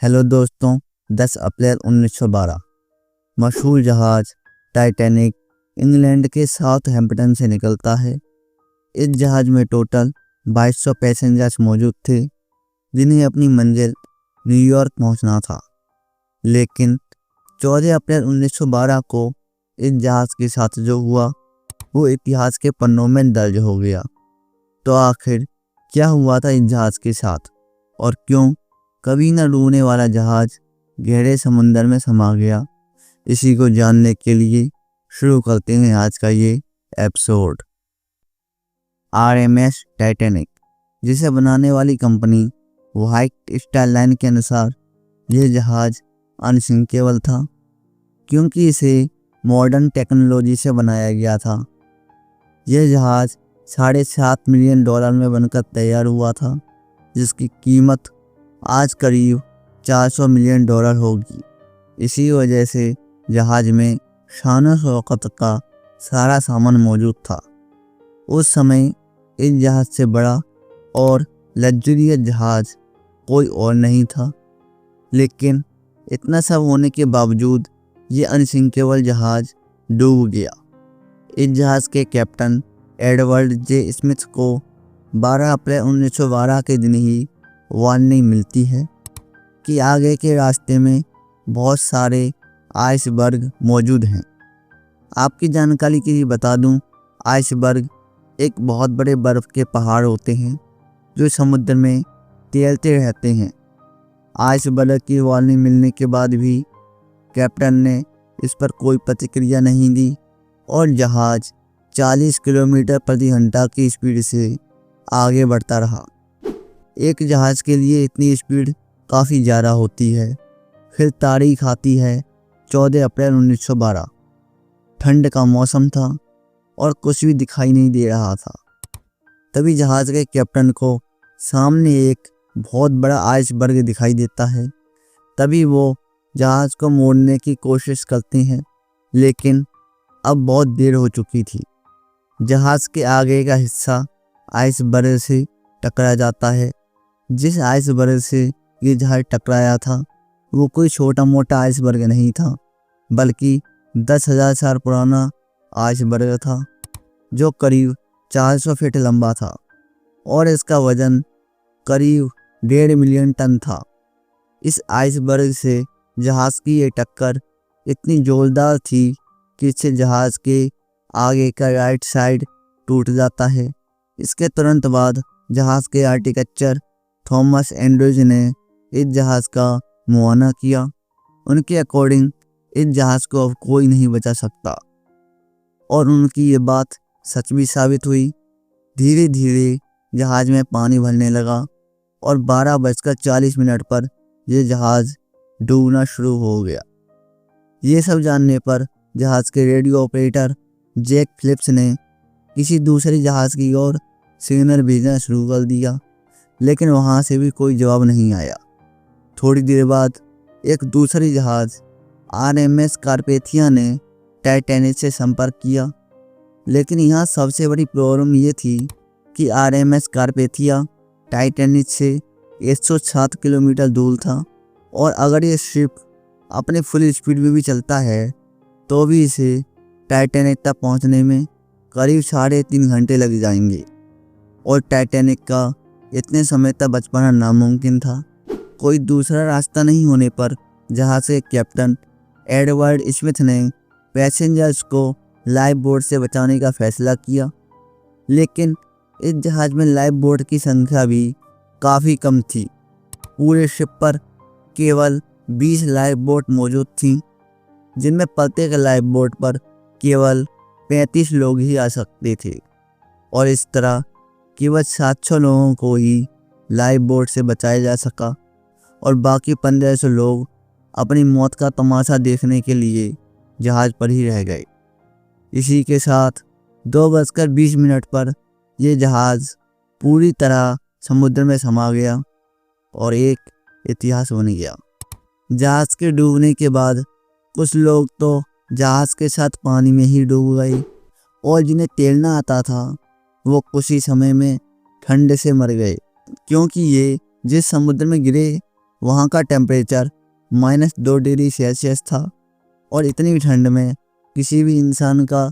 Hello दोस्तों, 10 अप्रैल 1912 मशहूर जहाज़ टाइटैनिक इंग्लैंड के साउथहैम्पटन से निकलता है। इस जहाज़ में टोटल 2200 पैसेंजर्स मौजूद थे, जिन्हें अपनी मंजिल न्यूयॉर्क पहुंचना था। लेकिन 14 अप्रैल 1912 को इस जहाज़ के साथ जो हुआ वो इतिहास के पन्नों में दर्ज हो गया। तो आखिर क्या हुआ था इस जहाज़ के साथ और क्यों कभी न डूबने वाला जहाज़ गहरे समुंदर में समा गया, इसी को जानने के लिए शुरू करते हैं आज का ये एपिसोड। RMS टाइटैनिक, जिसे बनाने वाली कंपनी व्हाइट स्टार लाइन के अनुसार यह जहाज़ अनसिंकेबल था, क्योंकि इसे मॉडर्न टेक्नोलॉजी से बनाया गया था। यह जहाज़ $7.5 मिलियन में बनकर तैयार हुआ था, जिसकी कीमत आज करीब $400 मिलियन होगी। इसी वजह से जहाज़ में शान शौकत का सारा सामान मौजूद था। उस समय इस जहाज़ से बड़ा और लग्जरियस जहाज़ कोई और नहीं था। लेकिन इतना सब होने के बावजूद ये अनसिंकेबल जहाज़ डूब गया। इस जहाज़ के कैप्टन एडवर्ड जे स्मिथ को 12 अप्रैल 1912 के दिन ही वार्निंग मिलती है कि आगे के रास्ते में बहुत सारे आइसबर्ग मौजूद हैं। आपकी जानकारी के लिए बता दूं, आइसबर्ग एक बहुत बड़े बर्फ़ के पहाड़ होते हैं जो समुद्र में तैरते रहते हैं। आइसबर्ग की वार्निंग मिलने के बाद भी कैप्टन ने इस पर कोई प्रतिक्रिया नहीं दी और जहाज़ 40 किलोमीटर प्रति घंटा की स्पीड से आगे बढ़ता रहा। एक जहाज़ के लिए इतनी स्पीड काफ़ी ज़्यादा होती है। फिर तारीख आती है 14 अप्रैल 1912। ठंड का मौसम था और कुछ भी दिखाई नहीं दे रहा था। तभी जहाज़ के कैप्टन को सामने एक बहुत बड़ा आइसबर्ग दिखाई देता है। तभी वो जहाज़ को मोड़ने की कोशिश करते हैं, लेकिन अब बहुत देर हो चुकी थी। जहाज़ के आगे का हिस्सा आइसबर्ग से टकरा जाता है। जिस आइसबर्ग से ये जहाज़ टकराया था वो कोई छोटा मोटा आइसबर्ग नहीं था, बल्कि 10,000 साल पुराना आइसबर्ग था, जो करीब 400 फीट लंबा था और इसका वजन करीब 1.5 मिलियन टन था। इस आइसबर्ग से जहाज़ की ये टक्कर इतनी जोरदार थी कि इससे जहाज़ के आगे का राइट साइड टूट जाता है। इसके तुरंत बाद जहाज़ के आर्किटेक्चर थॉमस एंड्रयूज ने इस जहाज़ का मुआयना किया। उनके अकॉर्डिंग इस जहाज़ को अब कोई नहीं बचा सकता और उनकी ये बात सच भी साबित हुई। धीरे धीरे जहाज़ में पानी भरने लगा और 12:40 पर यह जहाज़ डूबना शुरू हो गया। ये सब जानने पर जहाज़ के रेडियो ऑपरेटर जैक फिलिप्स ने किसी दूसरे जहाज़ की ओर सिग्नल भेजना शुरू कर दिया, लेकिन वहाँ से भी कोई जवाब नहीं आया। थोड़ी देर बाद एक दूसरी जहाज़ RMS कारपेथिया ने टाइटैनिक से संपर्क किया, लेकिन यहाँ सबसे बड़ी प्रॉब्लम ये थी कि RMS कारपेथिया टाइटैनिक से 107 किलोमीटर दूर था और अगर ये शिप अपने फुल स्पीड में भी चलता है तो भी इसे टाइटैनिक तक पहुँचने में करीब 3.5 घंटे लग जाएंगे और टाइटैनिक का इतने समय तक बच पाना नामुमकिन था। कोई दूसरा रास्ता नहीं होने पर जहाज़ के कैप्टन एडवर्ड स्मिथ ने पैसेंजर्स को लाइफ बोट से बचाने का फैसला किया, लेकिन इस जहाज़ में लाइफ बोट की संख्या भी काफ़ी कम थी। पूरे शिप पर केवल 20 लाइफ बोट मौजूद थीं, जिनमें प्रत्येक लाइफ बोट पर केवल 35 लोग ही आ सकते थे और इस तरह केवल 700 लोगों को ही लाइफ बोट से बचाया जा सका और बाकी 1500 लोग अपनी मौत का तमाशा देखने के लिए जहाज़ पर ही रह गए। इसी के साथ 2:20 पर यह जहाज़ पूरी तरह समुद्र में समा गया और एक इतिहास बन गया। जहाज़ के डूबने के बाद कुछ लोग तो जहाज़ के साथ पानी में ही डूब गए और जिन्हें तैरना आता था वो कुछ ही समय में ठंड से मर गए, क्योंकि ये जिस समुद्र में गिरे वहाँ का टेम्परेचर -2 डिग्री सेल्सियस था और इतनी ठंड में किसी भी इंसान का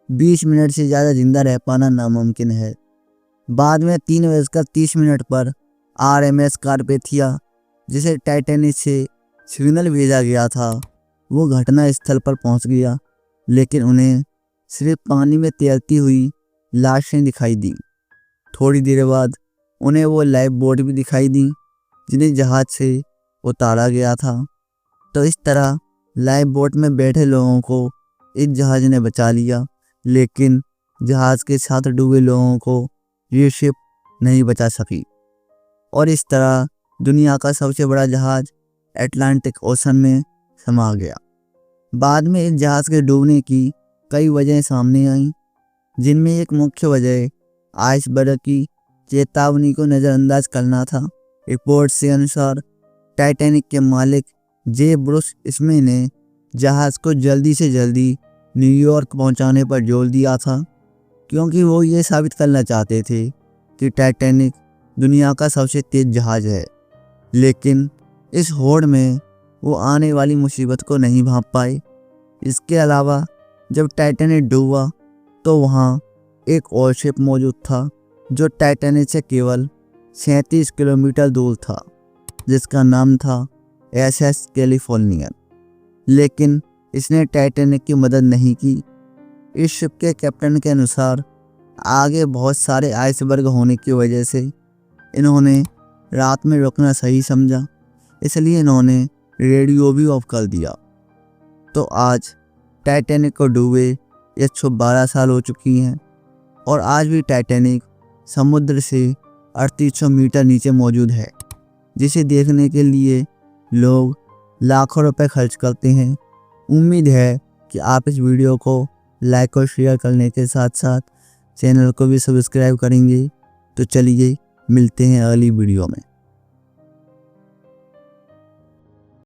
20 मिनट से ज़्यादा जिंदा रह पाना नामुमकिन है। बाद में 3:30 पर RMS कार्पेथिया, जिसे टाइटैनिक से सिग्नल भेजा गया था, वो घटना स्थल पर पहुंच गया, लेकिन उन्हें सिर्फ पानी में तैरती हुई लाशें दिखाई दी। थोड़ी देर बाद उन्हें वो लाइफ बोट भी दिखाई दी जिन्हें जहाज से उतारा गया था। तो इस तरह लाइफ बोट में बैठे लोगों को इस जहाज ने बचा लिया, लेकिन जहाज के साथ डूबे लोगों को ये शिप नहीं बचा सकी और इस तरह दुनिया का सबसे बड़ा जहाज अटलांटिक ओशन में समा गया। बाद में इस जहाज के डूबने की कई वजहें सामने आईं, जिनमें एक मुख्य वजह आइसबर्ग की चेतावनी को नज़रअंदाज करना था। रिपोर्ट के अनुसार टाइटैनिक के मालिक जे ब्रूस स्मिथ ने जहाज़ को जल्दी से जल्दी न्यूयॉर्क पहुंचाने पर जोर दिया था, क्योंकि वो ये साबित करना चाहते थे कि टाइटैनिक दुनिया का सबसे तेज़ जहाज़ है। लेकिन इस होड़ में वो आने वाली मुसीबत को नहीं भांप पाए। इसके अलावा जब टाइटैनिक डूबा तो वहाँ एक और शिप मौजूद था जो टाइटैनिक से केवल 37 किलोमीटर दूर था, जिसका नाम था SS कैलिफोर्निया। लेकिन इसने टाइटैनिक की मदद नहीं की। इस शिप के कैप्टन के अनुसार आगे बहुत सारे आइसबर्ग होने की वजह से इन्होंने रात में रुकना सही समझा, इसलिए इन्होंने रेडियो भी ऑफ कर दिया। तो आज टाइटैनिक को डूबे 112 साल हो चुकी हैं और आज भी टाइटैनिक समुद्र से 3800 मीटर नीचे मौजूद है, जिसे देखने के लिए लोग लाखों रुपए खर्च करते हैं। उम्मीद है कि आप इस वीडियो को लाइक और शेयर करने के साथ साथ चैनल को भी सब्सक्राइब करेंगे। तो चलिए मिलते हैं अगली वीडियो में।